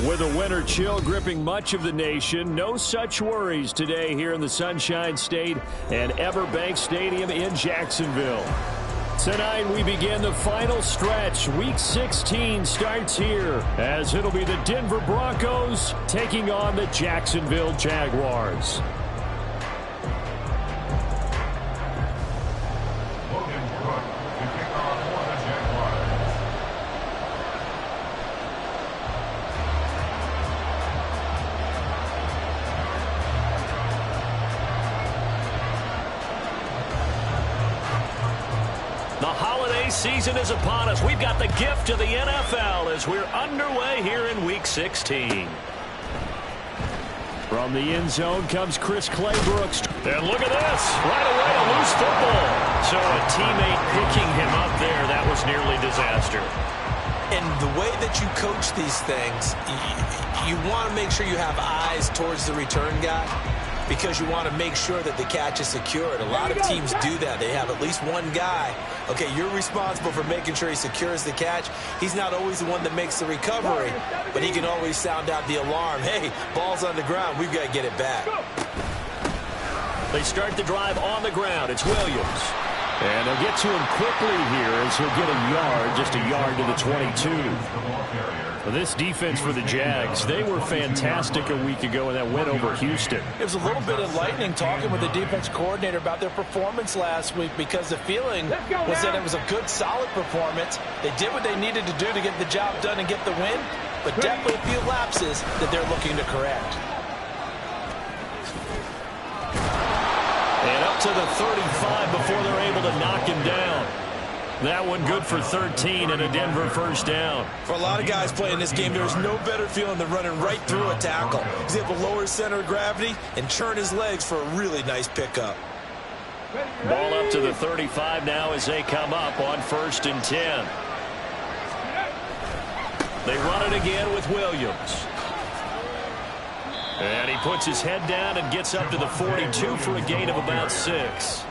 With a winter chill gripping much of the nation, no such worries today here in the Sunshine State and Everbank Stadium in Jacksonville. Tonight we begin the final stretch. Week 16 starts here as it'll be the Denver Broncos taking on the Jacksonville Jaguars. Season is upon us. We've got the gift of the NFL as we're underway here in Week 16. From the end zone comes Chris Claybrooks. And look at this. Right away, a loose football. So a teammate picking him up there, that was nearly disaster. And the way that you coach these things, you want to make sure you have eyes towards the return guy, because you want to make sure that the catch is secured. A lot of teams do that. They have at least one guy. Okay, you're responsible for making sure he secures the catch. He's not always the one that makes the recovery, but he can always sound out the alarm. Hey, ball's on the ground. We've got to get it back. They start the drive on the ground. It's Williams. And they'll get to him quickly here as he'll get a yard, just a yard to the 22. Well, this defense for the Jags, they were fantastic a week ago in that win over Houston. It was a little bit enlightening talking with the defense coordinator about their performance last week, because the feeling was that it was a good, solid performance. They did what they needed to do to get the job done and get the win, but definitely a few lapses that they're looking to correct. And up to the 35 before they're able to knock him down. That one good for 13 and a Denver first down. For a lot of guys playing this game, there's no better feeling than running right through a tackle. He's able to lower his center of gravity and churn his legs for a really nice pickup. Ball up to the 35 now as they come up on 1st and 10. They run it again with Williams. And he puts his head down and gets up to the 42 for a gain of about 6.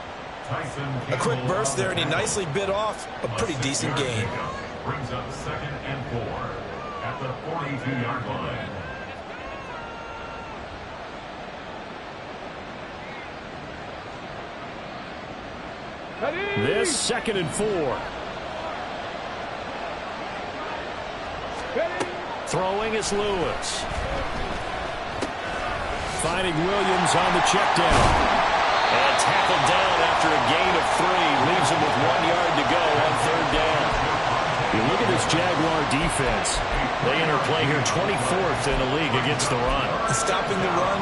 A quick burst there, and he nicely bit off a pretty decent gain. Brings up 2nd and 4 at the 42-yard line. This 2nd and 4. Throwing is Lewis. Finding Williams on the check down. And tackled down after a gain of 3. Leaves him with 1 yard to go on 3rd down. You look at this Jaguar defense. They enter play here 24th in the league against the run. Stopping the run,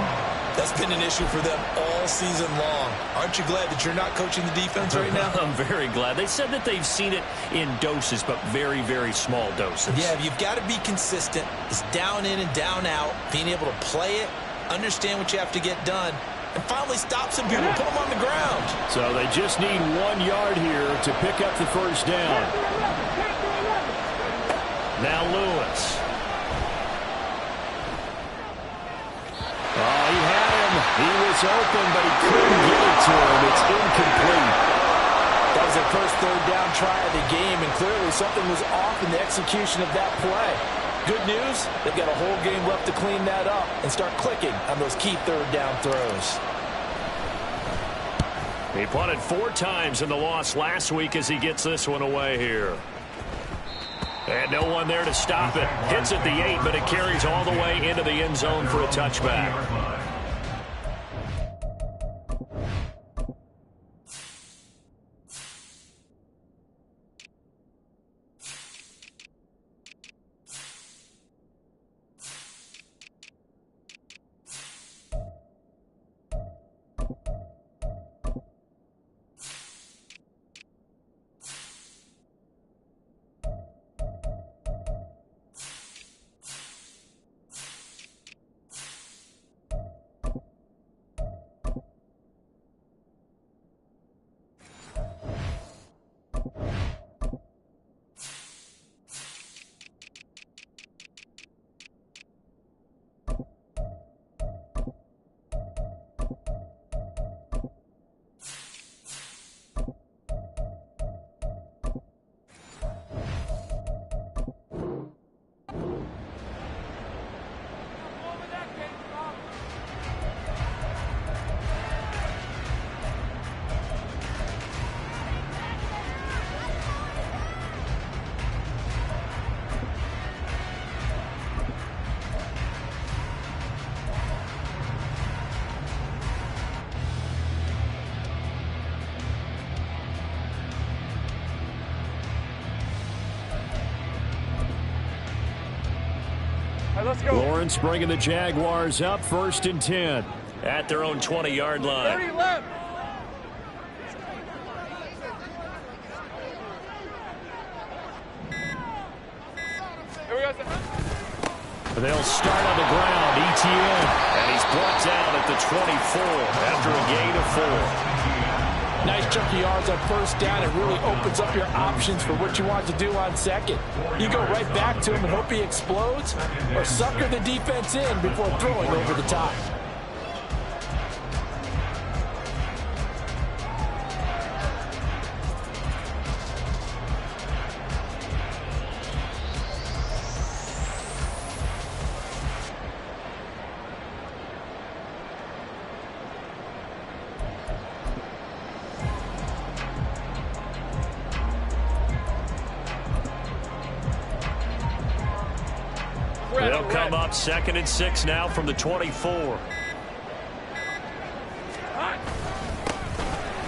that's been an issue for them all season long. Aren't you glad that you're not coaching the defense right now? I'm very glad. They said that they've seen it in doses, but very, very small doses. Yeah, you've got to be consistent. It's down in and down out. Being able to play it, understand what you have to get done, and finally stop some people, put them on the ground. So they just need 1 yard here to pick up the first down. Now Lewis. Oh, he had him. He was open, but he couldn't get it to him. It's incomplete. That was their first 3rd down try of the game, and clearly something was off in the execution of that play. Good news, they've got a whole game left to clean that up and start clicking on those key 3rd down throws. He punted 4 times in the loss last week as he gets this one away here. And no one there to stop it. Hits at the 8, but it carries all the way into the end zone for a touchback. let's go. Lawrence bringing the Jaguars up 1st and 10. At their own 20-yard line. 30 left. Here we go. They'll start on the ground. ETN. And he's brought down at the 24 after a gain of 4. Nice chunky yards on 1st down. It really opens up your options for what you want to do on 2nd. You go right back to him and hope he explodes, or sucker the defense in before throwing over the top. They'll come up 2nd and 6 now from the 24.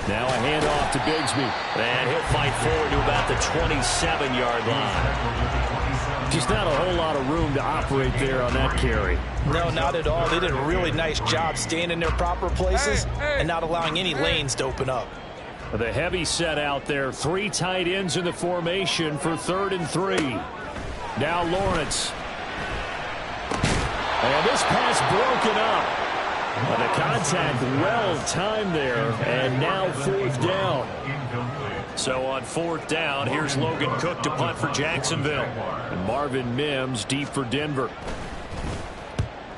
Now a handoff to Bigsby. And he'll fight forward to about the 27-yard line. Just not a whole lot of room to operate there on that carry. No, not at all. They did a really nice job staying in their proper places and not allowing any lanes to open up. The heavy set out there. 3 tight ends in the formation for 3rd and 3. Now Lawrence. And this pass broken up. The contact well timed there. And now 4th down. So on 4th down, here's Logan Cook to punt for Jacksonville. And Marvin Mims deep for Denver.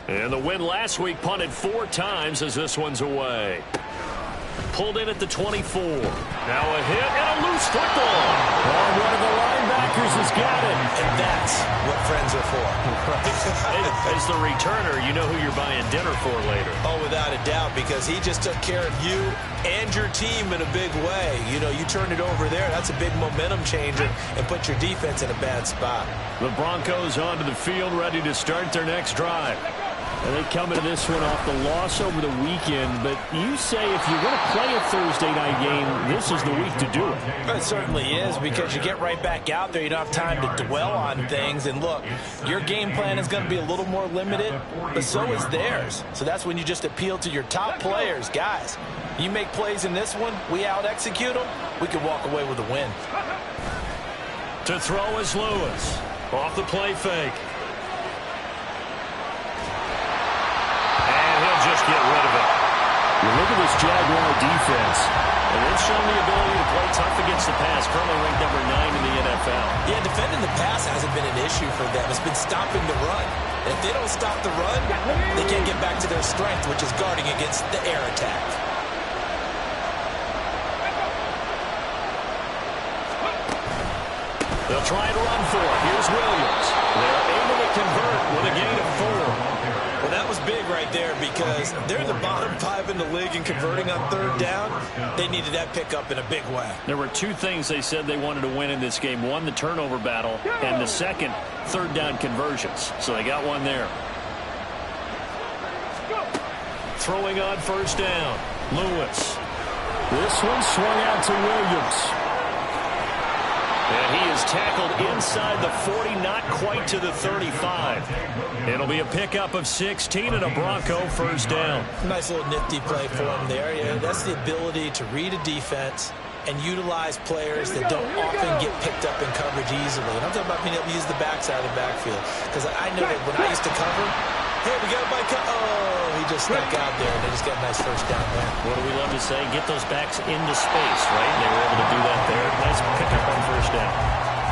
And the win last week punted 4 times as this one's away. Pulled in at the 24. Now a hit and a loose football. Oh, one of the linebackers has got it. And that's what friends are for. As the returner, you know who you're buying dinner for later. Oh, without a doubt, because he just took care of you and your team in a big way. You know, you turned it over there. That's a big momentum changer and put your defense in a bad spot. The Broncos onto the field, ready to start their next drive. And they come into this one off the loss over the weekend. But you say if you're going to play a Thursday night game, this is the week to do it. It certainly is, because you get right back out there. You don't have time to dwell on things. And look, your game plan is going to be a little more limited, but so is theirs. So that's when you just appeal to your top players. Guys, you make plays in this one, we out-execute them, we can walk away with a win. To throw is Lewis. Off the play fake. Just get rid of it. You look at this Jaguar defense. And they've shown the ability to play tough against the pass. Currently ranked number 9 in the NFL. Yeah, defending the pass hasn't been an issue for them. It's been stopping the run. And if they don't stop the run, they can't get back to their strength, which is guarding against the air attack. They'll try to run for it. Here's Williams. They're able to convert with a gain of 4. Well, that was big right there, because they're the bottom 5 in the league in converting on 3rd down. They needed that pickup in a big way. There were 2 things they said they wanted to win in this game. One, the turnover battle, and the second, 3rd down conversions. So they got one there. Throwing on 1st down. Lewis. This one swung out to Williams. And he is tackled inside the 40, not quite to the 35. It'll be a pickup of 16 and a Bronco 1st down. Nice little nifty play for him there. Yeah, that's the ability to read a defense and utilize players that don't often get picked up in coverage easily. And I'm talking about being able to use the backside of the backfield. Because I know that when I used to cover, hey, we got my oh, he just snuck out there, and they just got a nice 1st down there. What do we love to say? Get those backs into space, right? They were able to do that there. Nice pickup on 1st down.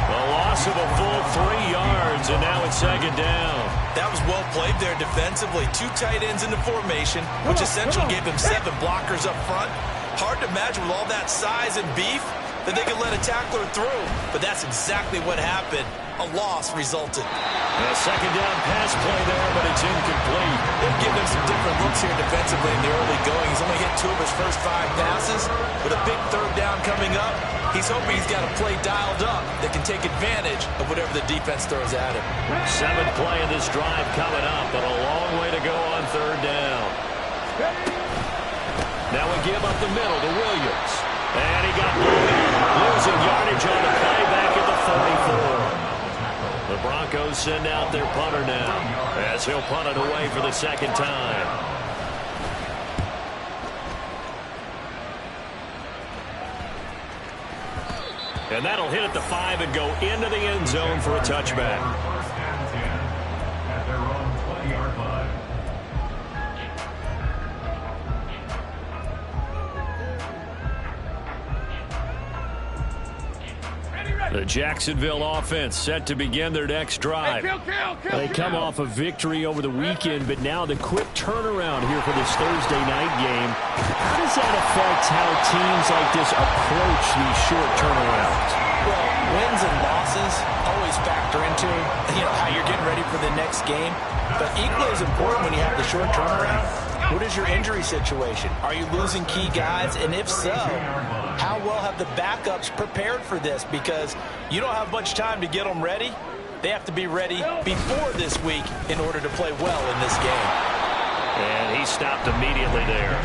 A loss of a full 3 yards, and now it's 2nd down. That was well played there defensively. 2 tight ends in the formation, which essentially gave him 7 blockers up front. Hard to imagine with all that size and beef that they could let a tackler through. But that's exactly what happened. A loss resulted. A 2nd down pass play there, but it's incomplete. They've given him some different looks here defensively in the early going. He's only hit 2 of his first 5 passes. With a big 3rd down coming up, he's hoping he's got a play dialed up that can take advantage of whatever the defense throws at him. 7th play of this drive coming up, but a long way to go on 3rd down. Now we give up the middle to Williams. And he got losing yardage on the play back at the 44. The Broncos send out their punter now, as he'll punt it away for the second time. And that'll hit at the 5 and go into the end zone for a touchback. First and 10 at their own 20-yard line. The Jacksonville offense set to begin their next drive. They come off a victory over the weekend, but now the quick turnaround here for this Thursday night game. How does that affect how teams like this approach these short turnarounds? Well, wins and losses always factor into how you're getting ready for the next game. But equally as important when you have the short turnaround, what is your injury situation? Are you losing key guys? And if so, how well have the backups prepared for this? Because you don't have much time to get them ready. They have to be ready before this week in order to play well in this game. And he stopped immediately there.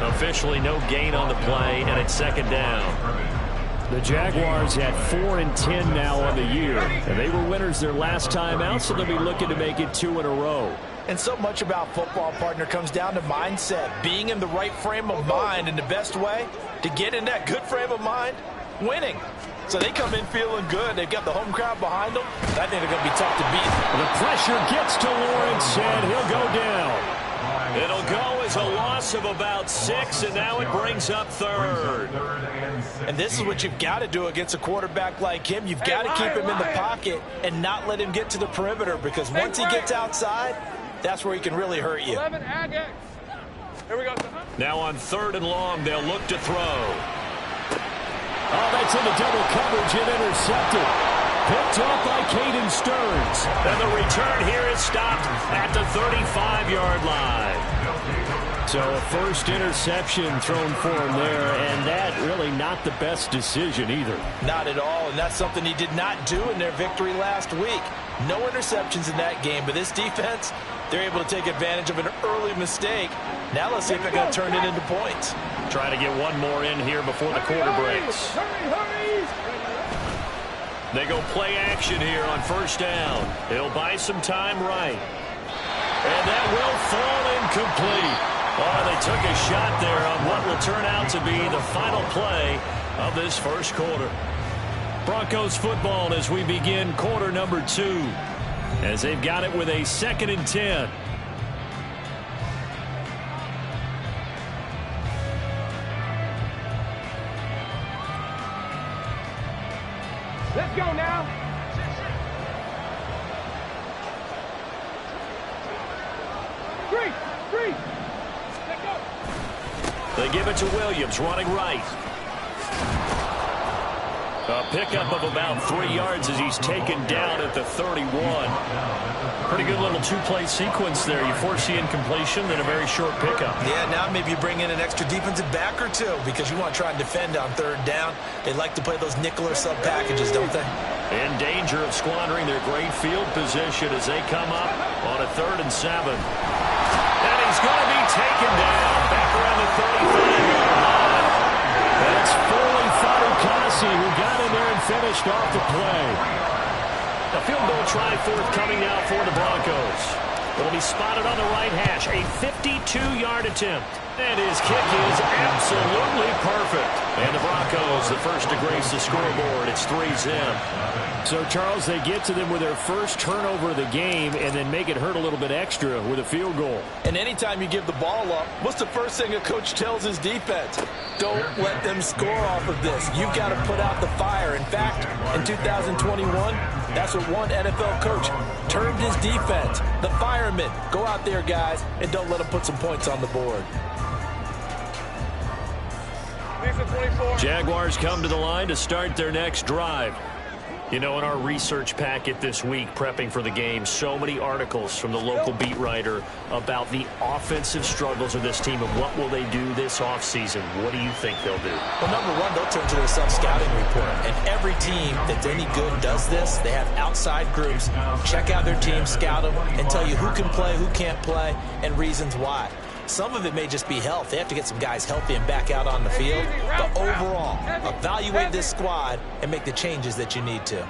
Officially no gain on the play, and it's second down. The Jaguars at 4-10 now on the year, and they were winners their last time out, so they'll be looking to make it 2 in a row. And so much about football, partner, comes down to mindset, being in the right frame of mind, and the best way to get in that good frame of mind, winning. So they come in feeling good. They've got the home crowd behind them. I think they're going to be tough to beat. The pressure gets to Lawrence, and he'll go down. It'll go as a loss of about 6, and now it brings up third. And this is what you've got to do against a quarterback like him. You've got to keep him in the pocket and not let him get to the perimeter, because once he gets outside, that's where he can really hurt you. 11 AGX. Here we go. Now on 3rd and long, they'll look to throw. Oh, that's into double coverage and intercepted. Picked off by Caden Stearns. And the return here is stopped at the 35-yard line. So a first interception thrown for him there, and that really not the best decision either. Not at all, and that's something he did not do in their victory last week. No interceptions in that game, but this defense, they're able to take advantage of an early mistake. Now let's see if they're going to turn it into points. Try to get one more in here before the quarter breaks. They go play action here on 1st down. It'll buy some time right. And that will fall incomplete. Oh, they took a shot there on what will turn out to be the final play of this first quarter. Broncos football as we begin quarter number 2, as they've got it with a 2nd and 10. Let's go now. Three. Let's go. They give it to Williams, running right. A pickup of about 3 yards as he's taken down at the 31. Pretty good little two-play sequence there. You force the incompletion, then a very short pickup. Yeah, now maybe you bring in an extra defensive back or two because you want to try and defend on 3rd down. They like to play those nickel or sub packages, don't they? In danger of squandering their great field position as they come up on a 3rd and 7. And he's going to be taken down back around the 35-yard line. That's Foley Fatukasi who got in there and finished off the play. A field goal try forthcoming now for the Broncos. It'll be spotted on the right hash. A 52-yard attempt. And his kick is absolutely perfect. And the Broncos, the first to grace the scoreboard. It's 3-zip. So, Charles, they get to them with their first turnover of the game and then make it hurt a little bit extra with a field goal. And anytime you give the ball up, what's the first thing a coach tells his defense? Don't let them score off of this. You've got to put out the fire. In fact, in 2021, that's what one NFL coach termed his defense. The firemen. Go out there, guys, and don't let them put some points on the board. Jaguars come to the line to start their next drive. You know, in our research packet this week, prepping for the game, so many articles from the local beat writer about the offensive struggles of this team and what will they do this offseason. What do you think they'll do? Well, number one, they'll turn to their self-scouting report. And every team that's any good does this. They have outside groups. Check out their team, scout them, and tell you who can play, who can't play, and reasons why. Some of it may just be health. They have to get some guys healthy and back out on the field. But overall, evaluate this squad and make the changes that you need to.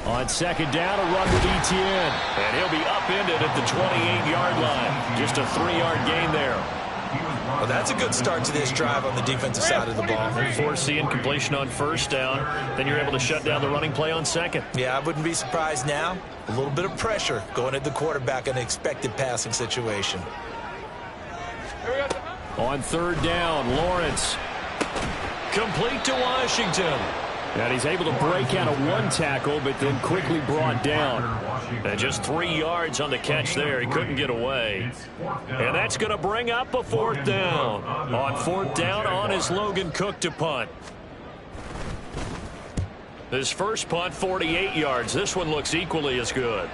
On second down, a run with Etienne. And he'll be upended at the 28-yard line. Just a 3-yard gain there. Well, that's a good start to this drive on the defensive side of the ball. Force the incompletion on first down. Then you're able to shut down the running play on second. Yeah, I wouldn't be surprised now. A little bit of pressure going at the quarterback in an expected passing situation. On third down, Lawrence. Complete to Washington. And he's able to break out of one tackle, but then quickly brought down. And just 3 yards on the catch there. He couldn't get away. And that's going to bring up a fourth down. On fourth down, on is Logan Cook to punt. His first punt, 48 yards. This one looks equally as good.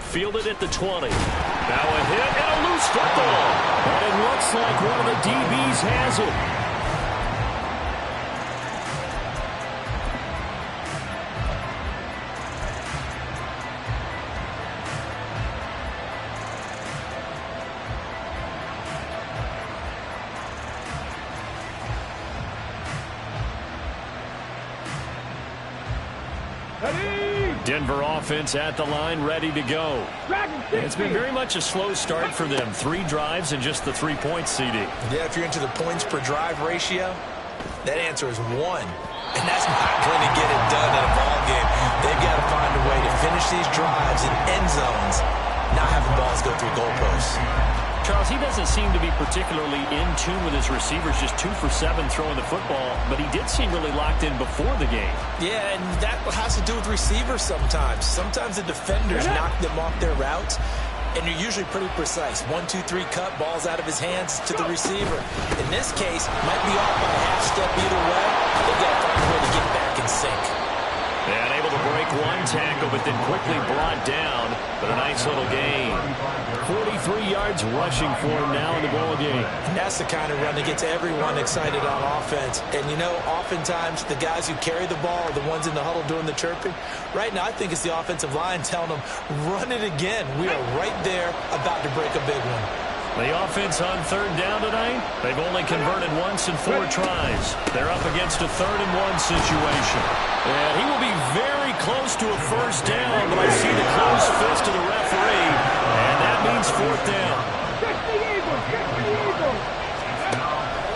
Fielded at the 20. Now a hit and a loose football. And it looks like one of the DBs has it. Denver offense at the line, ready to go. It's been very much a slow start for them. 3 drives and just the 3 points, CD. Yeah, if you're into the points per drive ratio, that answer is 1. And that's not going to get it done in a ball game. They've got to find a way to finish these drives in end zones, not having balls go through goalposts. Charles, he doesn't seem to be particularly in tune with his receivers, just 2 for 7 throwing the football, but he did seem really locked in before the game. Yeah, and that has to do with receivers sometimes. Sometimes the defenders knock them off their routes, and you're usually pretty precise. 1, 2, 3 cut, balls out of his hands to the receiver. In this case, might be off by a half step either way. They've got to find a way to get back in sync. And able to break one tackle, but then quickly brought down, but a nice little gain. 43 yards rushing for him now in the ball game. And that's the kind of run that gets everyone excited on offense. And, you know, oftentimes the guys who carry the ball are the ones in the huddle doing the chirping. Right now, I think it's the offensive line telling them, run it again. We are right there about to break a big one. The offense on third down tonight, they've only converted once in 4 tries. They're up against a 3rd-and-1 situation. And he will be very close to a first down, but I see the closed fist of the referee, and that means 4th down.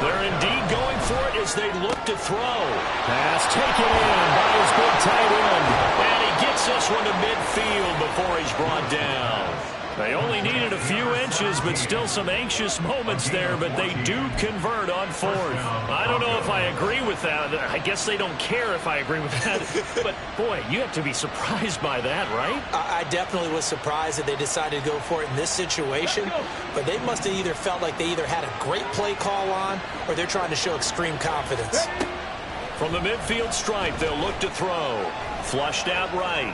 They're indeed going for it as they look to throw. Pass taken in by his big tight end. And he gets this one to midfield before he's brought down. They only needed a few inches, but still some anxious moments there, but they do convert on 4th. I don't know if I agree with that. I guess they don't care if I agree with that. But, boy, you have to be surprised by that, right? I definitely was surprised that they decided to go for it in this situation, but they must have either felt like they either had a great play call on or they're trying to show extreme confidence. From the midfield stripe, they'll look to throw. Flushed out right.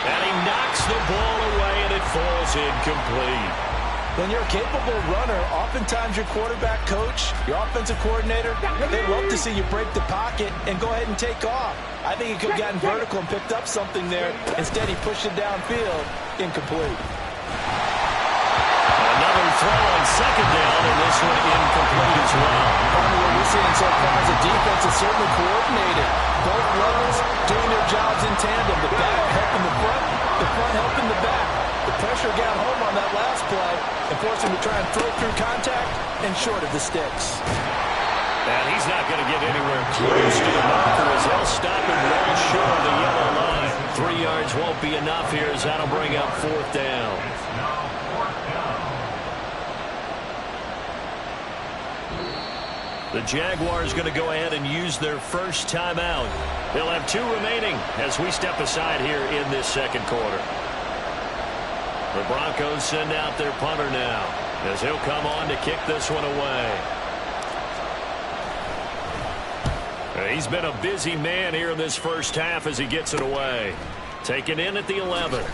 And he knocks the ball away, and it falls incomplete. When you're a capable runner, oftentimes your quarterback coach, your offensive coordinator, they love to see you break the pocket and go ahead and take off. I think he could have gotten vertical and picked up something there. Instead, he pushed it downfield. Incomplete. Another throw on second down, and this one incomplete as well. What we're seeing so far is the defense is certainly coordinated. Both levels doing their jobs in tandem. The back helping the front helping the back. The pressure got home on that last play and forced him to try and throw through contact and short of the sticks. And he's not going to get anywhere close to the marker as they'll stop him well short of the yellow line. 3 yards won't be enough here as that'll bring up 4th down. The Jaguars going to go ahead and use their first timeout. They'll have 2 remaining as we step aside here in this second quarter. The Broncos send out their punter now as he'll come on to kick this one away. He's been a busy man here in this first half as he gets it away. Taken in at the 11.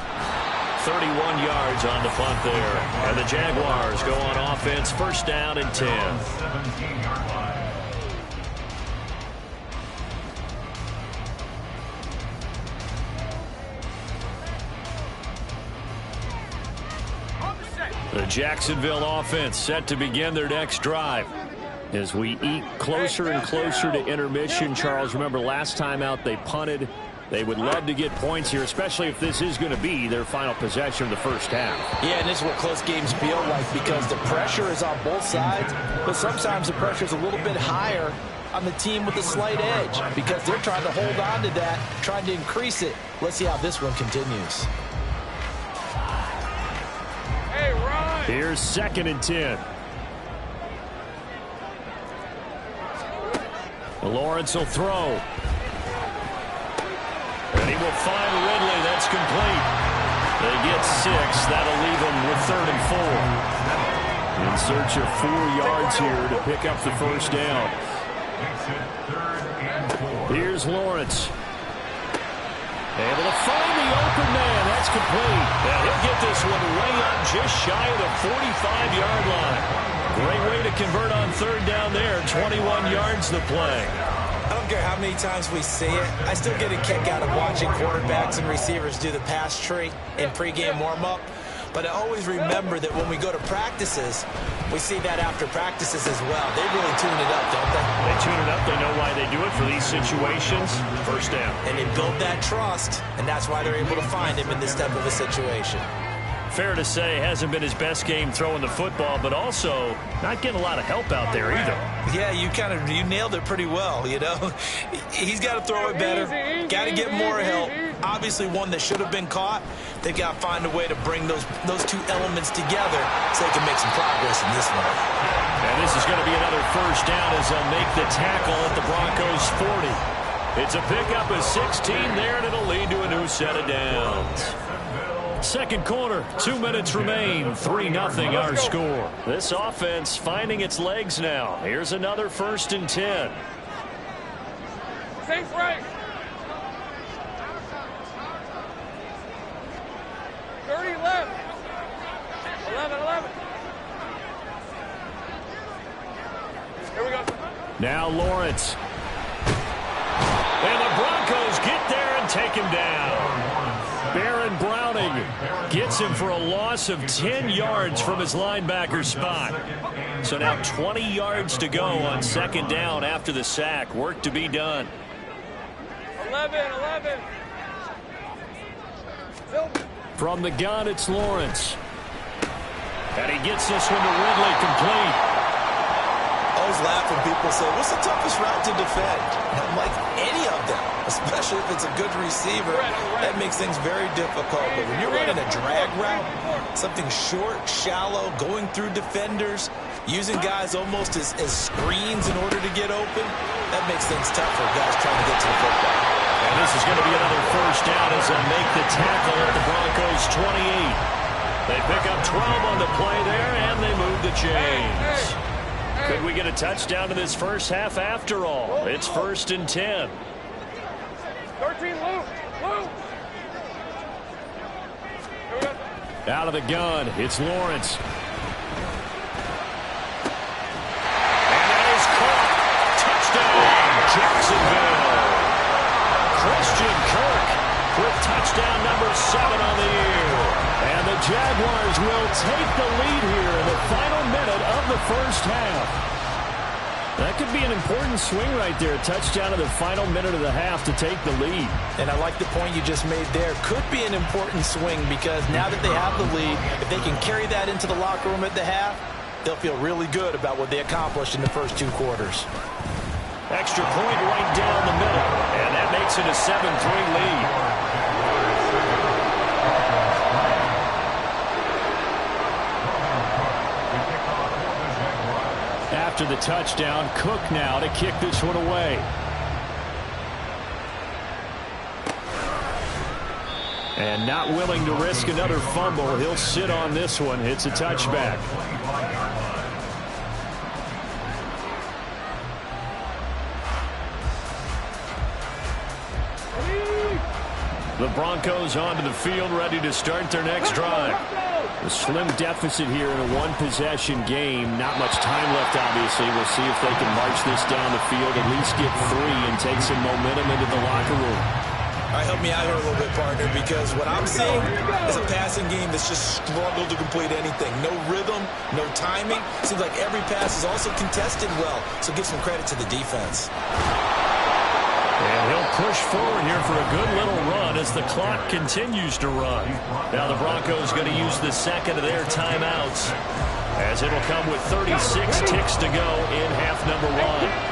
31 yards on the punt there. And the Jaguars go on offense, first down and 10. The Jacksonville offense set to begin their next drive. As we eat closer and closer to intermission, Charles, remember last time out they punted. They would love to get points here, especially if this is going to be their final possession of the first half. Yeah, and this is what close games feel like because the pressure is on both sides, but sometimes the pressure is a little bit higher on the team with a slight edge because they're trying to hold on to that, trying to increase it. Let's see how this one continues. Hey, Ron. Here's 2nd and 10. Lawrence will throw. And he will find Ridley. That's complete. They get 6. That'll leave them with 3rd and 4. In search of 4 yards here to pick up the first down. Here's Lawrence. Able to find the open man. That's complete. And he'll get this one way up just shy of the 45-yard line. Great way to convert on 3rd down there. 21 yards to play. I don't care how many times we see it. I still get a kick out of watching quarterbacks and receivers do the pass tree in pregame warm-up. But I always remember that when we go to practices, we see that after practices as well. They really tune it up, don't they? They tune it up. They know why they do it for these situations. First down. And they build that trust, and that's why they're able to find him in this type of a situation. Fair to say, hasn't been his best game throwing the football, but also not getting a lot of help out there either. Yeah, you nailed it pretty well, you know. He's got to throw it better, got to get more help. Obviously one that should have been caught. They've got to find a way to bring those two elements together so they can make some progress in this one. And this is going to be another first down as they'll make the tackle at the Broncos 40. It's a pickup of 16 there, and it'll lead to a new set of downs. Second quarter, 2 minutes remain, 3-0 our score. This offense finding its legs now. Here's another 1st and 10. Safe right. 30 left. 11. Here we go. Now Lawrence. And the Broncos get there and take him down. Baron Browning gets him for a loss of 10 yards from his linebacker spot. So now 20 yards to go on 2nd down after the sack. Work to be done. 11. From the gun, it's Lawrence. And he gets this one to Ridley complete. I always laugh when people say, what's the toughest route to defend? And I'm like, any of them, especially if it's a good receiver. That makes things very difficult. But when you're running a drag route, something short, shallow, going through defenders, using guys almost as screens in order to get open, that makes things tough for guys trying to get to the football. And this is going to be another first down as they'll make the tackle at the Broncos 28. They pick up 12 on the play there, and they move the chains. Could we get a touchdown in this first half after all? It's 1st and 10. 13, Luke. Out of the gun, it's Lawrence. And that is caught. Touchdown, Jacksonville. Christian Kirk with touchdown number 7 on the year. And the Jaguars will take the lead here in the final minute of the first half. That could be an important swing right there. A touchdown in the final minute of the half to take the lead. And I like the point you just made there. Could be an important swing because now that they have the lead, if they can carry that into the locker room at the half, they'll feel really good about what they accomplished in the first 2 quarters. Extra point right down the middle, and that makes it a 7-3 lead. After the touchdown, Cook now to kick this one away. And not willing to risk another fumble, he'll sit on this one. It's a touchback. The Broncos onto the field, ready to start their next drive. A slim deficit here in a one-possession game. Not much time left, obviously. We'll see if they can march this down the field, at least get 3 and take some momentum into the locker room. All right, help me out here a little bit, partner, because what I'm seeing is a passing game that's just struggled to complete anything. No rhythm, no timing. Seems like every pass is also contested well, so give some credit to the defense. And he'll push forward here for a good little run as the clock continues to run. Now the Broncos going to use the second of their timeouts, as it'll come with 36 ticks to go in half number 1.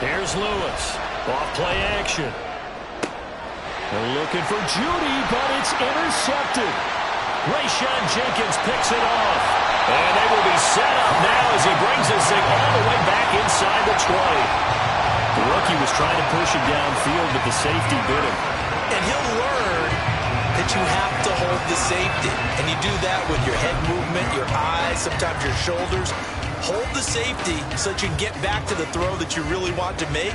Here's Lewis. Off play action. They're looking for Judy, but it's intercepted. Rayshon Jenkins picks it off. And they will be set up now as he brings this thing all the way back inside the 20. The rookie was trying to push it downfield, but the safety bit him. And he'll learn that you have to hold the safety. And you do that with your head movement, your eyes, sometimes your shoulders. Hold the safety so that you can get back to the throw that you really want to make.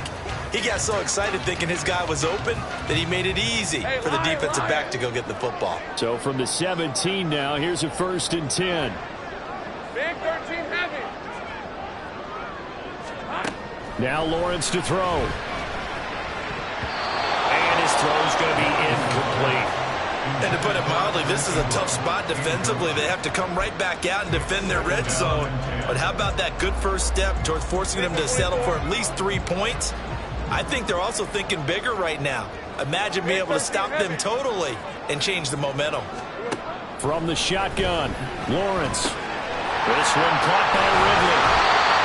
He got so excited thinking his guy was open that he made it easy for the defensive back to go get the football. So from the 17 now, here's a 1st and 10. Big 13 heavy. Now Lawrence to throw. And his throw's going to be incomplete. And to put it mildly, this is a tough spot defensively. They have to come right back out and defend their red zone. But how about that good first step towards forcing them to settle for at least 3 points? I think they're also thinking bigger right now. Imagine being able to stop them totally and change the momentum. From the shotgun, Lawrence. This one caught by Ridley.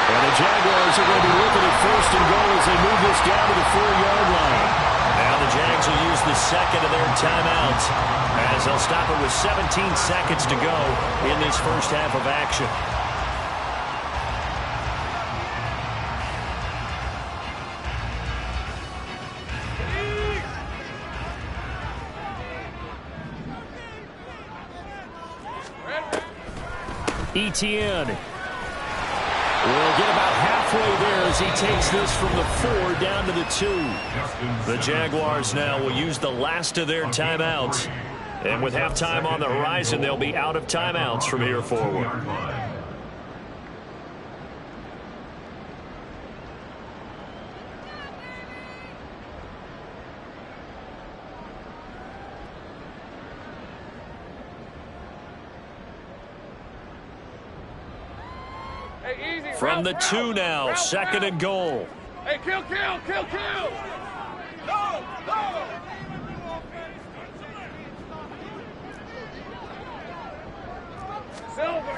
And the Jaguars are going to be looking at 1st and goal as they move this down to the 4-yard line. Now the Jags will use the second of their timeouts, as they'll stop it with 17 seconds to go in this first half of action. Etienne will get about halfway there as he takes this from the 4 down to the 2. The Jaguars now will use the last of their timeouts. And with halftime on the horizon, they'll be out of timeouts from here forward. From the 2 now, 2nd and goal. Hey, kill! Go! Silver!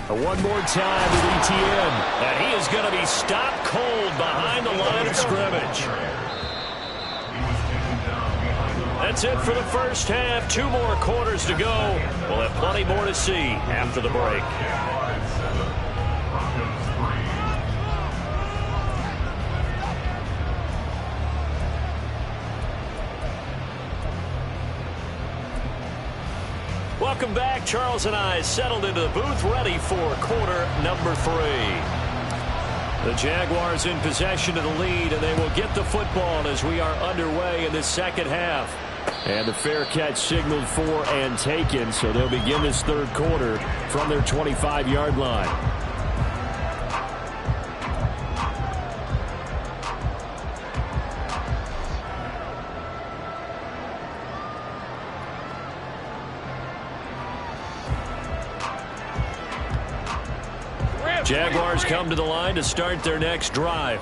One more time with Etienne. And he is going to be stopped cold behind the line of scrimmage. That's it for the first half. 2 more quarters to go. We'll have plenty more to see after the break. Welcome back. Charles and I settled into the booth, ready for quarter number 3. The Jaguars in possession of the lead, and they will get the football as we are underway in this second half. And the fair catch signaled for and taken, so they'll begin this 3rd quarter from their 25-yard line. Jaguars come to the line to start their next drive.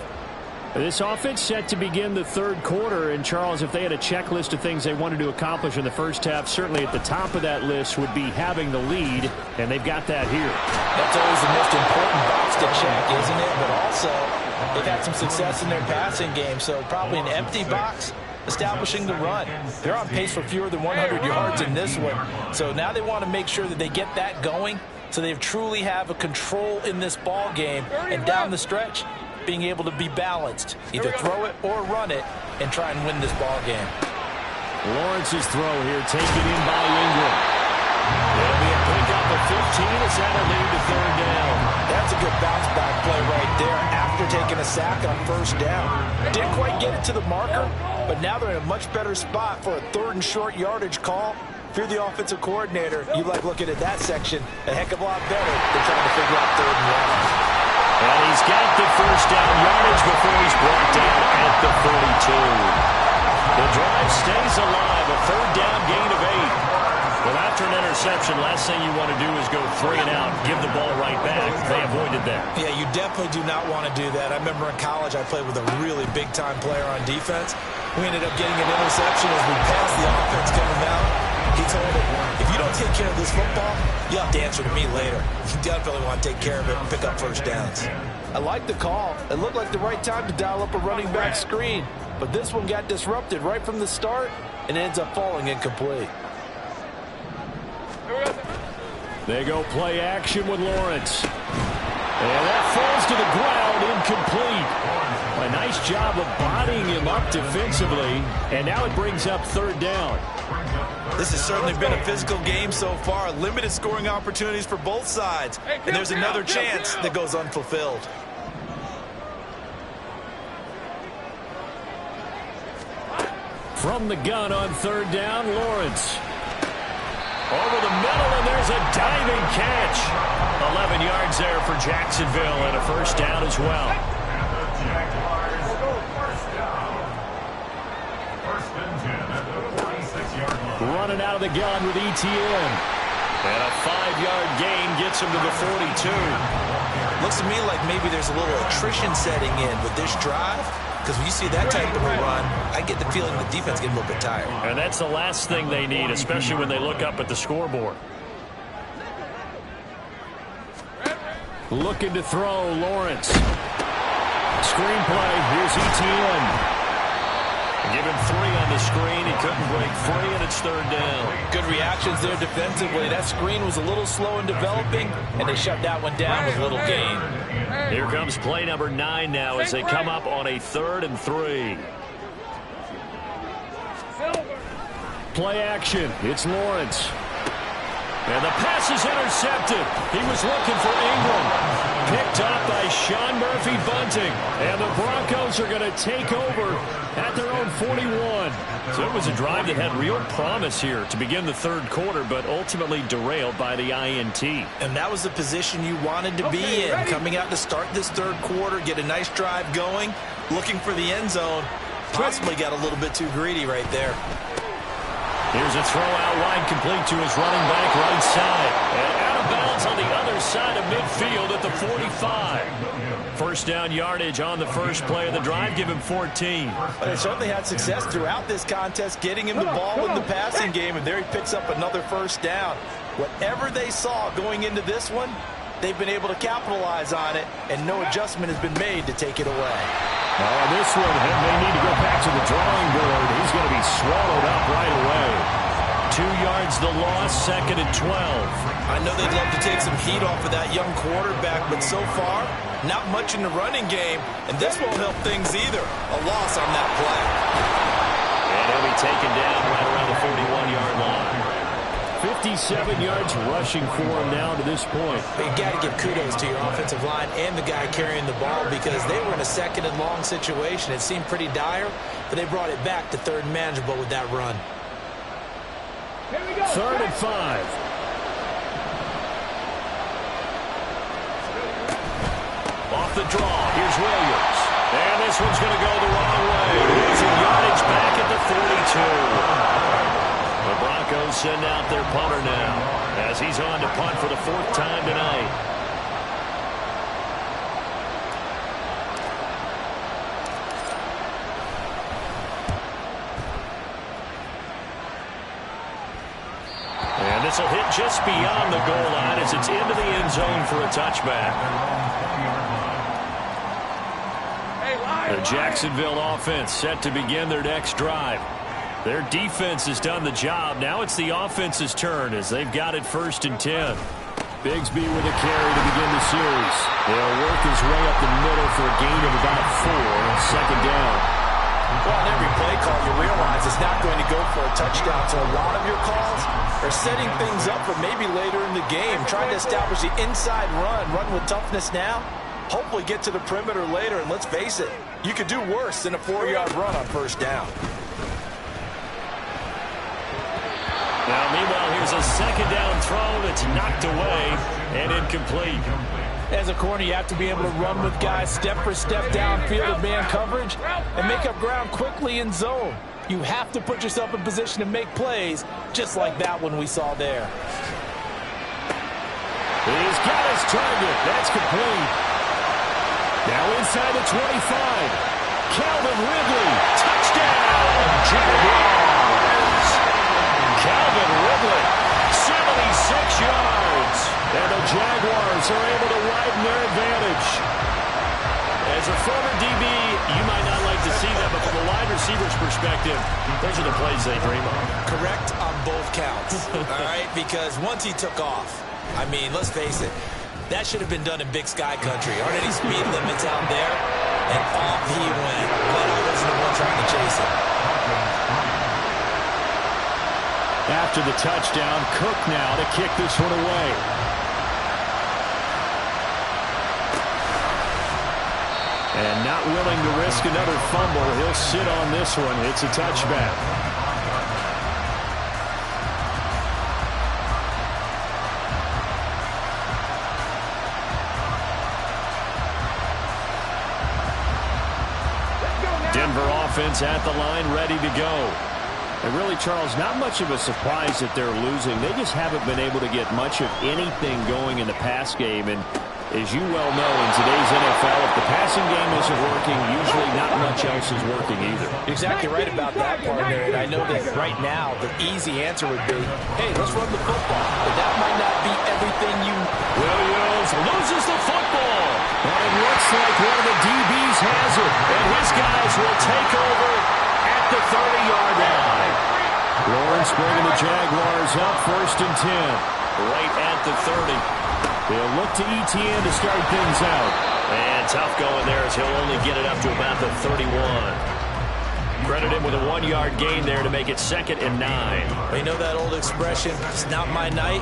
This offense set to begin the 3rd quarter. And, Charles, if they had a checklist of things they wanted to accomplish in the first half, certainly at the top of that list would be having the lead, and they've got that here. That's always the most important box to check, isn't it? But also, they've had some success in their passing game, so probably an empty box establishing the run. They're on pace for fewer than 100 yards in this one. So now they want to make sure that they get that going, so they truly have a control in this ball game, and down the stretch, being able to be balanced. Either throw it or run it and try and win this ball game. Lawrence's throw here taken in by Ingram. It'll be a pickup of 15 as that will lead to 3rd down. That's a good bounce back play right there after taking a sack on 1st down. Didn't quite get it to the marker, but now they're in a much better spot for a 3rd and short yardage call. If you're the offensive coordinator, you like looking at that section a heck of a lot better than trying to figure out 3rd and 1. And he's got the first down yardage before he's brought down at the 42. The drive stays alive, a third down gain of 8. Well, after an interception, last thing you want to do is go 3 and out, give the ball right back. They avoided that. Yeah, you definitely do not want to do that. I remember in college I played with a really big-time player on defense. We ended up getting an interception as we passed the offense coming out. He told him, if you don't take care of this football, you'll have to answer to me later. You definitely want to take care of it and pick up first downs. I like the call. It looked like the right time to dial up a running back screen. But this one got disrupted right from the start and ends up falling incomplete. They go play action with Lawrence. And that falls to the ground, incomplete. A nice job of bodying him up defensively. And now it brings up third down. This has certainly been a physical game so far. Limited scoring opportunities for both sides. And there's another chance that goes unfulfilled. From the gun on third down, Lawrence. Over the middle, and there's a diving catch. 11 yards there for Jacksonville, and a first down as well. Running out of the gun with ETN. And a 5-yard gain gets him to the 42. Looks to me like maybe there's a little attrition setting in with this drive. Because when you see that type of a run, I get the feeling the defense gets a little bit tired. And that's the last thing they need, especially when they look up at the scoreboard. Looking to throw, Lawrence. Screenplay, here's ETN. Give him 3 on the screen. He couldn't break free, and it's third down. Good reactions there defensively. That screen was a little slow in developing, and they shut that one down with a little gain. Here comes play number 9 now as they come up on a 3rd and 3. Play action. It's Lawrence. And the pass is intercepted. He was looking for Ingram. Picked up by Sean Murphy-Bunting. And the Broncos are going to take over at their own 41. So it was a drive that had real promise here to begin the third quarter, but ultimately derailed by the INT. And that was the position you wanted to be in. Coming out to start this third quarter, get a nice drive going, looking for the end zone. Possibly got a little bit too greedy right there. Here's a throw out wide, complete to his running back right side. And out of bounds on the other side of midfield at the 45. First down yardage on the first play of the drive. Give him 14. But they certainly had success throughout this contest, getting him the ball in the passing game, and there he picks up another first down. Whatever they saw going into this one, they've been able to capitalize on it, and no adjustment has been made to take it away. This one, they need to go back to the drawing board. He's going to be swallowed up right away. 2 yards the loss, 2nd and 12. I know they'd love to take some heat off of that young quarterback, but so far, not much in the running game, and this won't help things either. A loss on that play. And he'll be taken down right around the 41-yard line. 57 yards rushing for him now to this point. But you got to give kudos to your offensive line and the guy carrying the ball because they were in a 2nd and long situation. It seemed pretty dire, but they brought it back to 3rd and manageable with that run. 3rd and 5. Off the draw, here's Williams. And this one's going to go the wrong way. Losing yardage back at the 42. The Broncos send out their punter now as he's on to punt for the 4th time tonight. And this will hit just beyond the goal line as it's into the end zone for a touchback. The Jacksonville offense set to begin their next drive. Their defense has done the job. Now it's the offense's turn as they've got it 1st and 10. Bigsby with a carry to begin the series. They'll work his way up the middle for a gain of about 4, 2nd down. Well, on every play call, you realize it's not going to go for a touchdown. So a lot of your calls are setting things up for maybe later in the game, trying to establish the inside run with toughness now. Hopefully get to the perimeter later, and let's face it, you could do worse than a 4-yard run on 1st down. Now, meanwhile, here's a 2nd down throw that's knocked away and incomplete. As a corner, you have to be able to run with guys step for step downfield in man coverage and make up ground quickly in zone. You have to put yourself in position to make plays, just like that one we saw there. He's got his target. That's complete. Now inside the 25. Calvin Ridley. Touchdown, Jaguars. Calvin Ridley, 76 yards. And the Jaguars are able to widen their advantage. As a former DB, you might not like to see that, but from a wide receiver's perspective, those are the plays they dream of. Correct on both counts, all right? Because once he took off, I mean, let's face it, that should have been done in Big Sky Country. Aren't any speed limits out there? And off he went. Glad I wasn't the one trying to chase him. After the touchdown, Cook now to kick this one away. And not willing to risk another fumble, he'll sit on this one. It's a touchback. Denver offense at the line, ready to go. And really, Charles, not much of a surprise that they're losing. They just haven't been able to get much of anything going in the pass game. And as you well know, in today's NFL, if the passing game isn't working, usually not much else is working either. Exactly right about that, partner. And I know that right now the easy answer would be, hey, let's run the football. But that might not be everything you... Williams loses the football. And it looks like one of the DBs has it. And his guys will take over at the 30-yard line. Lawrence bringing the Jaguars up 1st and 10. Right at the 30. They'll look to ETN to start things out. And tough going there as he'll only get it up to about the 31. Credit him with a 1-yard gain there to make it 2nd and 9. You know that old expression, it's not my night?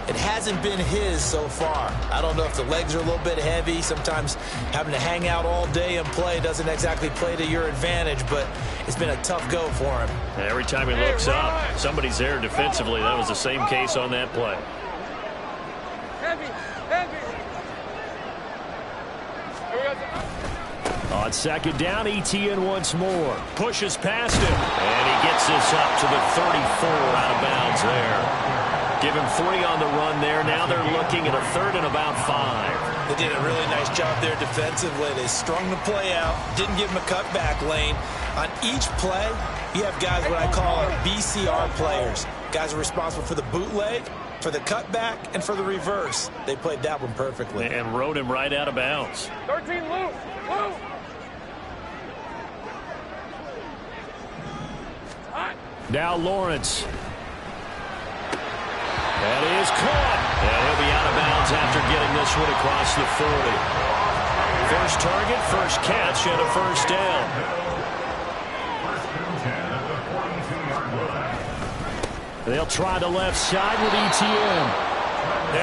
It hasn't been his so far. I don't know if the legs are a little bit heavy. Sometimes having to hang out all day and play doesn't exactly play to your advantage, but it's been a tough go for him. And every time he looks up, somebody's there defensively. That was the same case on that play. Heavy, heavy. On 2nd down, ETN once more. Pushes past him. And he gets this up to the 34 out of bounds there. Give him 3 on the run there. Now they're looking at a 3rd and about 5. They did a really nice job there defensively. They strung the play out, didn't give him a cutback lane. On each play, you have guys what I call BCR players. Guys are responsible for the bootleg, for the cutback, and for the reverse. They played that one perfectly. And rode him right out of bounds. 13 loose, loose. Now Lawrence. That is caught. And he'll be out of bounds after getting this one across the 40. First target, first catch, and a 1st down. They'll try the left side with ETN.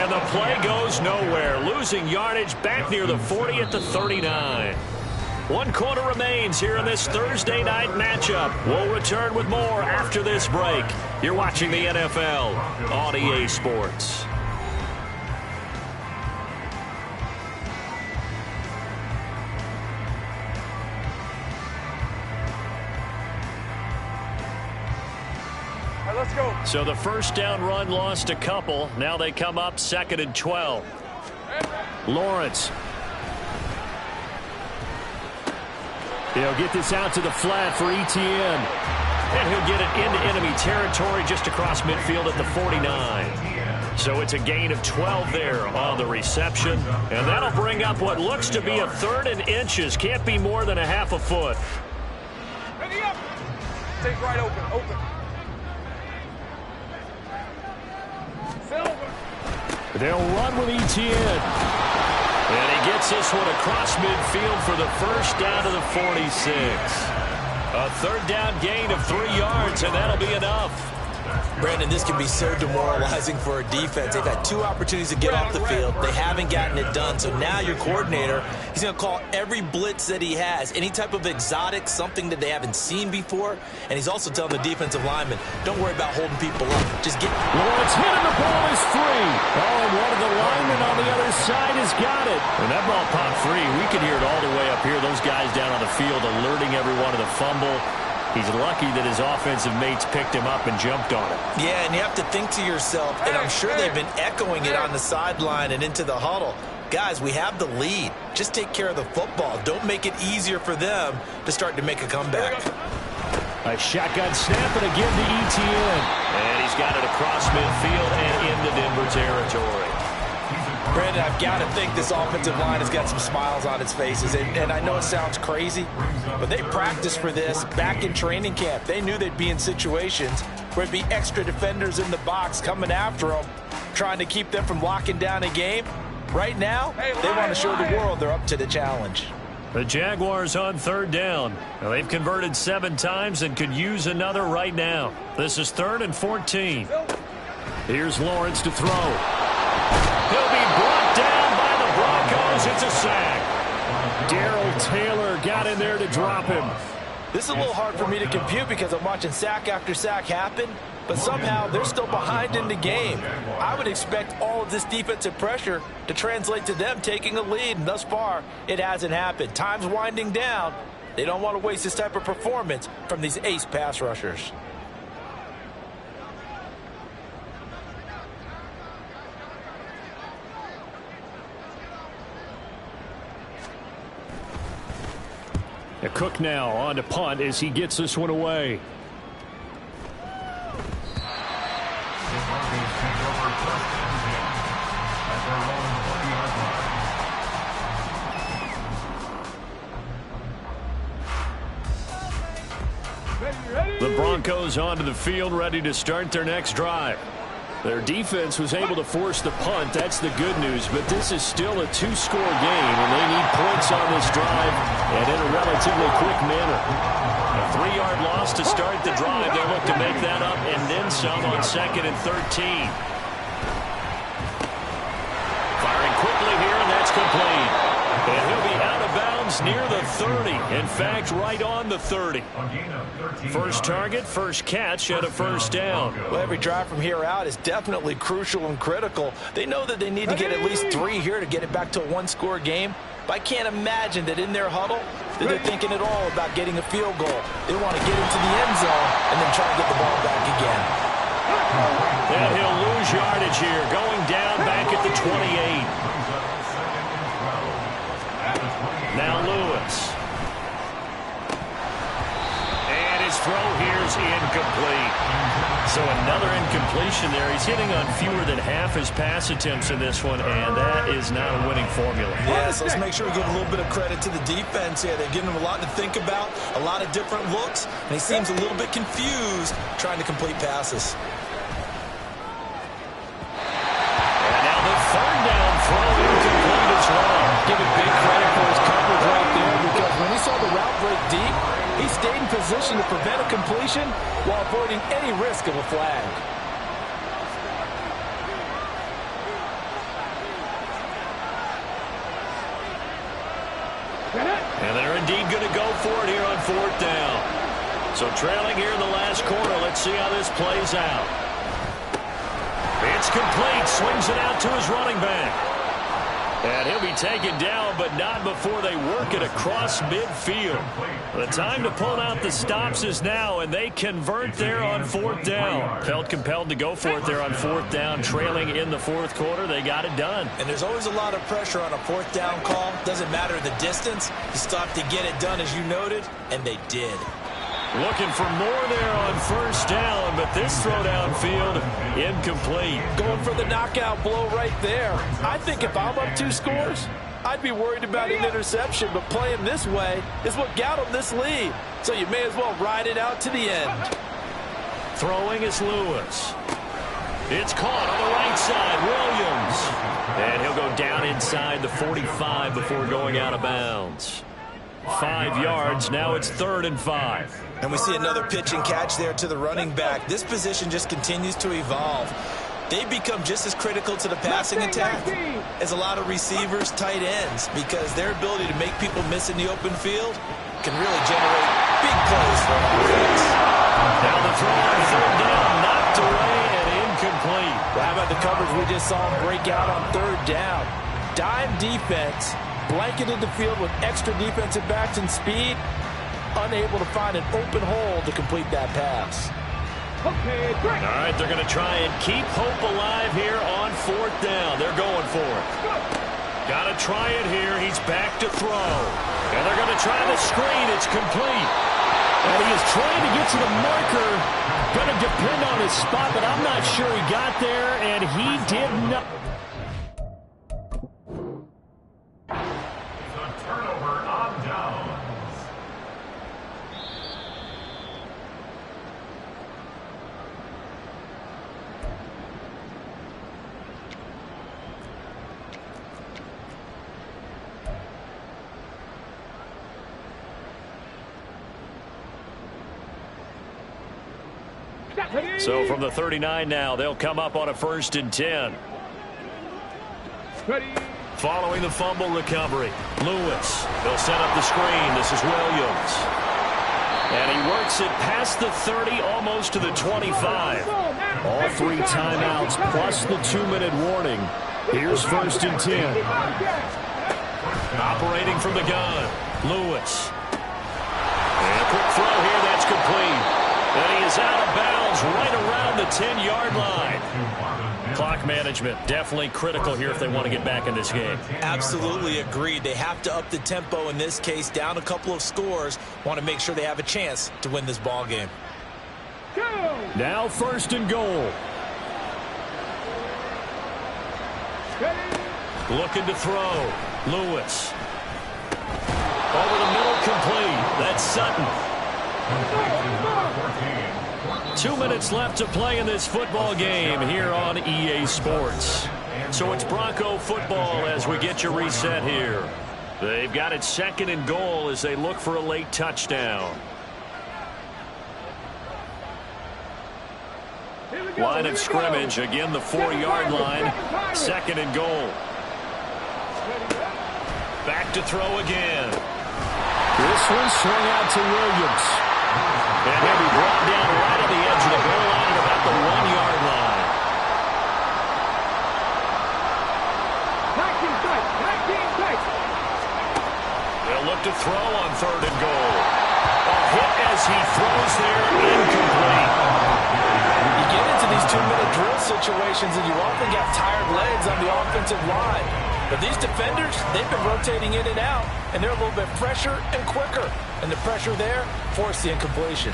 And the play goes nowhere. Losing yardage back near the 40 at the 39. 1 quarter remains here in this Thursday night matchup. We'll return with more after this break. You're watching the NFL on EA Sports. All right, let's go. So the 1st down run lost a couple. Now they come up 2nd and 12. Lawrence. He'll get this out to the flat for ETN. And he'll get it into enemy territory just across midfield at the 49. So it's a gain of 12 there on the reception. And that'll bring up what looks to be a 3rd and inches. Can't be more than a half a foot. Ready up. Take right open, open. Silver. They'll run with ETN. And he gets this one across midfield for the 1st down to the 46. A 3rd down gain of 3 yards, and that'll be enough. Brandon, this can be so demoralizing for a defense. They've had 2 opportunities to get off the field. They haven't gotten it done. So now your coordinator, he's going to call every blitz that he has, any type of exotic, something that they haven't seen before. And he's also telling the defensive lineman, don't worry about holding people up. Just get... Lawrence hit and the ball is free. Oh, and one of the linemen on the other side is He's got it. When that ball popped free, we could hear it all the way up here. Those guys down on the field alerting everyone of the fumble. He's lucky that his offensive mates picked him up and jumped on it. Yeah, and you have to think to yourself, and I'm sure they've been echoing it on the sideline and into the huddle. Guys, we have the lead. Just take care of the football. Don't make it easier for them to start to make a comeback. A shotgun snap and again to Etienne. And he's got it across midfield and into Denver territory. Brandon, I've got to think this offensive line has got some smiles on its faces. And I know it sounds crazy, but they practiced for this back in training camp. They knew they'd be in situations where it'd be extra defenders in the box coming after them, trying to keep them from locking down a game. Right now, they want to show the world they're up to the challenge. The Jaguars on third down. Now, they've converted 7 times and could use another right now. This is 3rd and 14. Here's Lawrence to throw. He'll be brought down by the Broncos. It's a sack. Darrell Taylor got in there to drop him. This is a little hard for me to compute because I'm watching sack after sack happen, but somehow they're still behind in the game. I would expect all of this defensive pressure to translate to them taking a lead, and thus far, it hasn't happened. Time's winding down. They don't want to waste this type of performance from these ace pass rushers. A Cook now on to punt as he gets this one away. The Broncos onto the field, ready to start their next drive. Their defense was able to force the punt. That's the good news, but this is still a 2-score game, and they need points on this drive and in a relatively quick manner. A 3-yard loss to start the drive. They'll look to make that up and then some on 2nd and 13. Firing quickly here, and that's complete. And he'll be out of bounds near the 30. In fact, right on the 30. First target, first catch, and a first down. Well, every drive from here out is definitely crucial and critical. They know that they need to get at least 3 here to get it back to a 1-score game. But I can't imagine that in their huddle that they're thinking at all about getting a field goal. They want to get into the end zone and then try to get the ball back again. And he'll lose yardage here, going down back at the 28. Now Lewis. And his throw here's incomplete. So another incompletion there. He's hitting on fewer than half his pass attempts in this one, and that is not a winning formula. Yeah, so let's make sure we give a little bit of credit to the defense here. They're giving him a lot to think about, a lot of different looks, and he seems a little bit confused trying to complete passes. And now the 3rd down throw incomplete as well. Give it big credit for his coverage right there, because when he saw the route break deep, he stayed in position to prevent a completion while avoiding any risk of a flag. And they're indeed going to go for it here on 4th down. So trailing here in the last quarter, let's see how this plays out. It's complete, swings it out to his running back. And he'll be taken down, but not before they work it across midfield. The time to pull out the stops is now, and they convert there on 4th down. Felt compelled to go for it there on 4th down, trailing in the 4th quarter. They got it done. And there's always a lot of pressure on a 4th down call. Doesn't matter the distance. You stop to get it done, as you noted, and they did. Looking for more there on 1st down, but this throw downfield, incomplete. Going for the knockout blow right there. I think if I'm up 2 scores, I'd be worried about an interception, but playing this way is what got them this lead. So you may as well ride it out to the end. Throwing is Lewis. It's caught on the right side, Williams. And he'll go down inside the 45 before going out of bounds. 5 yards, now it's 3rd and 5. And we see another pitch and catch there to the running back. This position just continues to evolve. They become just as critical to the passing attack as a lot of receivers, tight ends, because their ability to make people miss in the open field can really generate big plays for an offense. Now the throw on 3rd down, knocked away and incomplete. How about the coverage we just saw him break out on 3rd down? Dime defense, blanketed the field with extra defensive backs and speed, unable to find an open hole to complete that pass. Okay, great. All right, they're going to try and keep hope alive here on 4th down. They're going for it. Got to try it here. He's back to throw. And they're going to try the screen. It's complete. And he is trying to get to the marker. Going to depend on his spot, but I'm not sure he got there, and he did not. It's a turnover on downs. So from the 39 now, they'll come up on a 1st and 10. Following the fumble recovery, Lewis. They'll set up the screen. This is Williams. And he works it past the 30, almost to the 25. All 3 timeouts plus the 2-minute warning. Here's 1st and 10. Operating from the gun, Lewis. And a quick throw here, that's complete. And he is out of bounds right around the 10-yard line. Clock management definitely critical here if they want to get back in this game. Absolutely agreed. They have to up the tempo in this case, down a couple of scores. Want to make sure they have a chance to win this ball game. Now 1st and goal. Looking to throw. Lewis. Over the middle, complete. That's Sutton. 2 minutes left to play in this football game here on EA Sports. So it's Bronco football as we get you reset here. They've got it 2nd and goal as they look for a late touchdown. Line of scrimmage, again the 4-yard line. 2nd and goal. Back to throw again. This one swung out to Williams. And he'll be brought down right at the edge of the goal line at about the 1-yard line. They'll look to throw on 3rd and goal. A hit as he throws there, incomplete. You get into these 2-minute drill situations and you often got tired legs on the offensive line. But these defenders, they've been rotating in and out, and they're a little bit fresher and quicker. And the pressure there forced the incompletion.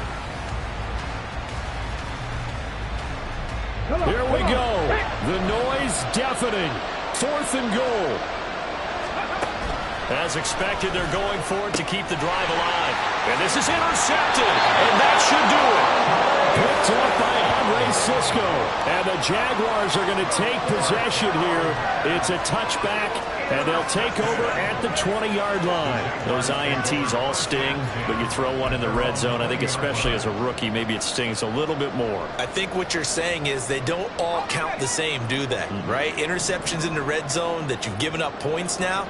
Here we go. The noise deafening. 4th and goal. As expected, they're going for it to keep the drive alive. And this is intercepted, and that should do it. Picked up by Andre Sisco. And the Jaguars are going to take possession here. It's a touchback, and they'll take over at the 20-yard line. Those INTs all sting, but you throw one in the red zone, I think especially as a rookie, maybe it stings a little bit more. I think what you're saying is they don't all count the same, do they? Right? Interceptions in the red zone that you've given up points now,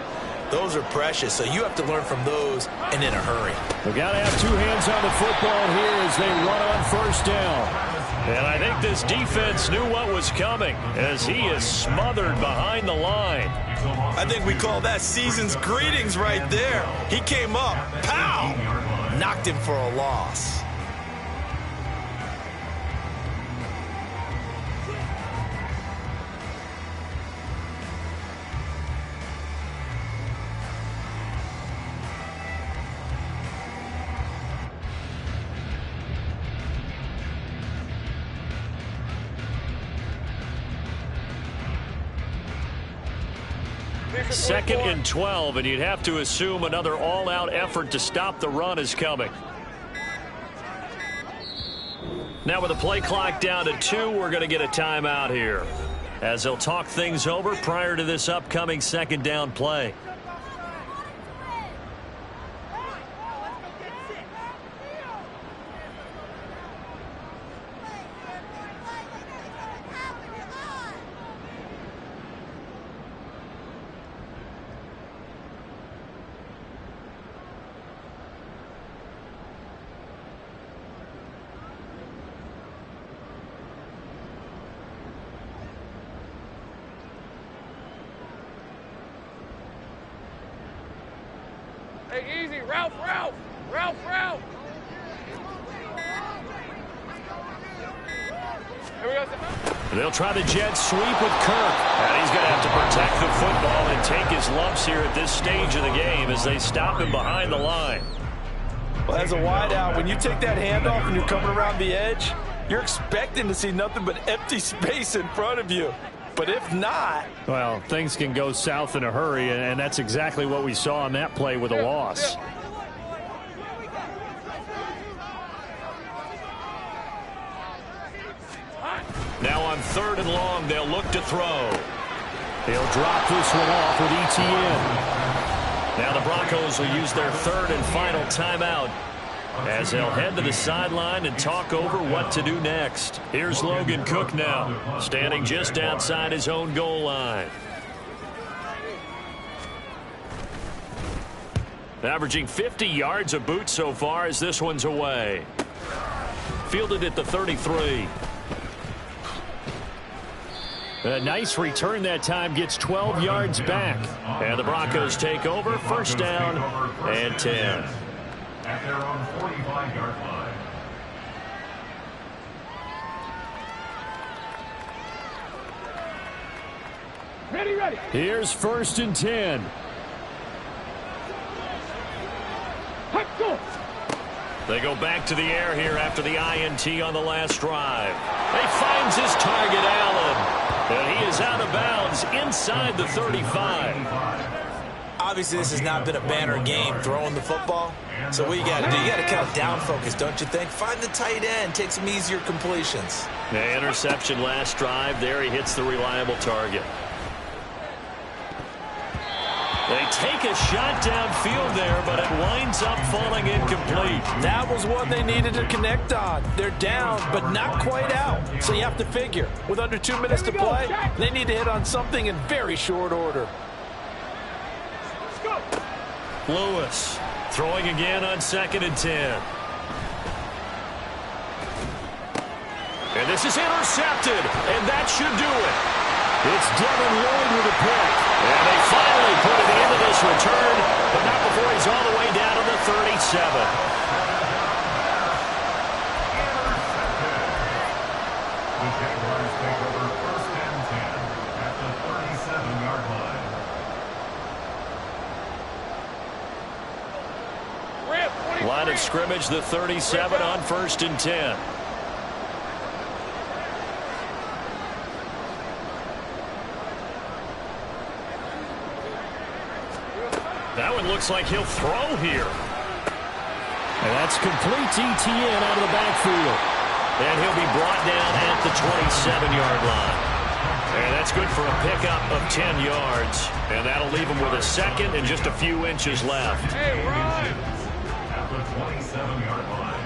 those are precious, so you have to learn from those and in a hurry. We've got to have 2 hands on the football here as they run on 1st down. And I think this defense knew what was coming as he is smothered behind the line. I think we call that season's greetings right there. He came up, pow, knocked him for a loss. Second and 12, and you'd have to assume another all-out effort to stop the run is coming. Now with the play clock down to 2, we're going to get a timeout here as they'll talk things over prior to this upcoming 2nd down play. Hey, easy. Ralph. Here we go. They'll try the jet sweep with Kirk. And he's going to have to protect the football and take his lumps here at this stage of the game as they stop him behind the line. Well, as a wideout, when you take that handoff and you're coming around the edge, you're expecting to see nothing but empty space in front of you. But if not... Well, things can go south in a hurry, and that's exactly what we saw on that play with a loss. Now on 3rd and long, they'll look to throw. He'll drop this one off with ETN. Now the Broncos will use their 3rd and final timeout as they'll head to the sideline and talk over what to do next. Here's Logan Cook now, standing just outside his own goal line. Averaging 50 yards a boot so far as this one's away. Fielded at the 33. A nice return that time, gets 12 yards back. And the Broncos take over, 1st down and 10. At their own 45-yard line. Ready. Here's 1st and 10. They go back to the air here after the INT on the last drive. He finds his target, Allen. And he is out of bounds inside the 35. Obviously, this has not been a banner game throwing the football. So what you got to do, you got to kind of down focus, don't you think? Find the tight end, take some easier completions. The interception last drive. There he hits the reliable target. They take a shot downfield there, but it winds up falling incomplete. That was one they needed to connect on. They're down, but not quite out. So you have to figure, with under 2 minutes to play, they need to hit on something in very short order. Lewis throwing again on 2nd and 10. And this is intercepted, and that should do it. It's Devin Lloyd with a pick. And they finally put it into this return, but not before he's all the way down to the 37. The Jaguars take over 1st and 10 at the 37-yard line. Line of scrimmage, the 37 on 1st and 10. That one looks like he'll throw here. And that's complete to ETN out of the backfield. And he'll be brought down at the 27-yard line. And that's good for a pickup of 10 yards. And that'll leave him with a 2nd and just a few inches left. Hey, run! At the 27-yard line.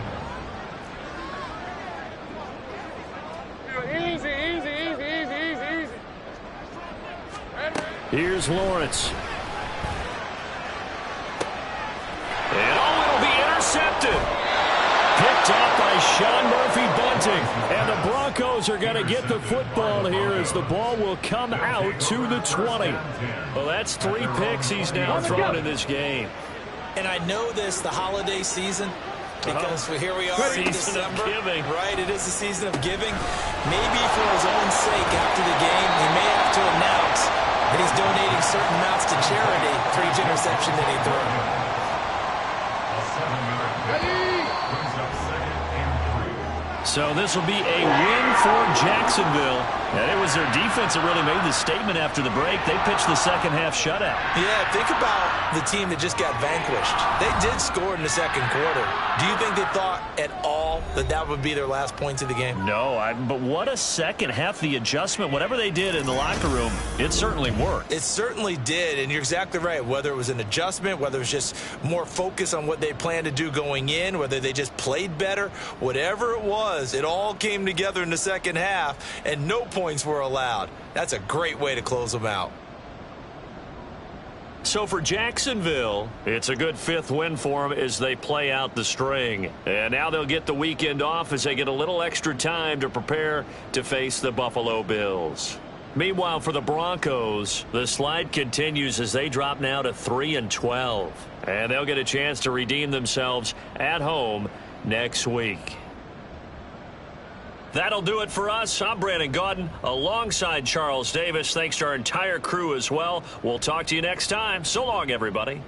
Easy. Here's Lawrence. And it'll be intercepted. Picked off by Sean Murphy-Bunting. And the Broncos are going to get the football here as the ball will come out to the 20. Well, that's 3 picks he's now thrown in this game. And I know this, the holiday season, because here we are in December. Right, it is the season of giving. Maybe for his own sake after the game, he may have to announce that he's donating certain amounts to charity for each interception that he threw. So this will be a win for Jacksonville. And it was their defense that really made the statement after the break. They pitched the second half shutout. Yeah, think about the team that just got vanquished. They did score in the 2nd quarter. Do you think they thought at all that that would be their last points of the game? No, but what a second half. The adjustment, whatever they did in the locker room, it certainly worked. It certainly did, and you're exactly right. Whether it was an adjustment, whether it was just more focus on what they planned to do going in, whether they just played better, whatever it was, it all came together in the second half, and no points were allowed. That's a great way to close them out. So for Jacksonville, it's a good 5th win for them as they play out the string. And now they'll get the weekend off as they get a little extra time to prepare to face the Buffalo Bills. Meanwhile, for the Broncos, the slide continues as they drop now to 3-12. And they'll get a chance to redeem themselves at home next week. That'll do it for us. I'm Brandon Gaudin alongside Charles Davis. Thanks to our entire crew as well. We'll talk to you next time. So long, everybody.